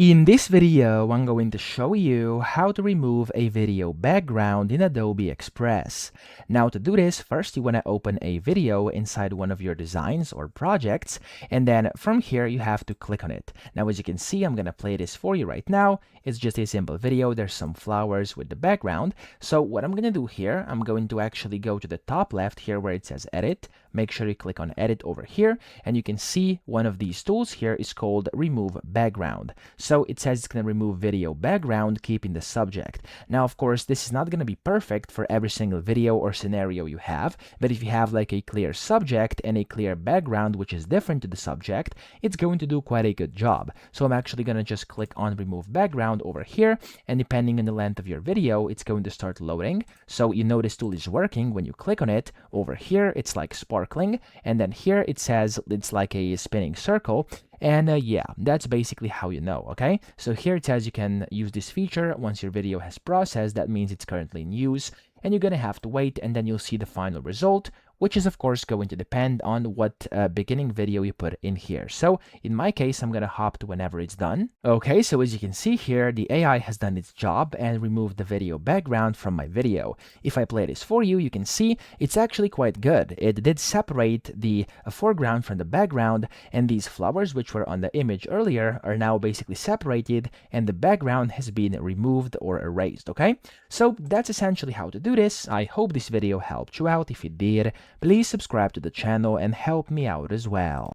In this video, I'm going to show you how to remove a video background in Adobe Express. Now to do this, first you want to open a video inside one of your designs or projects, and then from here you have to click on it. Now as you can see, I'm going to play this for you right now. It's just a simple video. There's some flowers with the background. So what I'm going to do here, I'm going to actually go to the top left here where it says edit. Make sure you click on edit over here, and you can see one of these tools here is called remove background. So it says it's going to remove video background, keeping the subject. Now, of course, this is not going to be perfect for every single video or scenario you have, but if you have like a clear subject and a clear background, which is different to the subject, it's going to do quite a good job. So I'm actually going to just click on remove background over here, and depending on the length of your video, it's going to start loading. So you know this tool is working when you click on it. Over here, it's like sparkling, and then here it says it's like a spinning circle. And yeah, that's basically how you know, okay? So here it says you can use this feature once your video has processed. That means it's currently in use, and you're gonna have to wait, and then you'll see the final result, which is of course going to depend on what beginning video you put in here. So in my case, I'm gonna hop to whenever it's done. Okay, so as you can see here, the AI has done its job and removed the video background from my video. If I play this for you, you can see it's actually quite good. It did separate the foreground from the background, and these flowers which were on the image earlier are now basically separated, and the background has been removed or erased, okay? So that's essentially how to do this. I hope this video helped you out. If it did, please subscribe to the channel and help me out as well.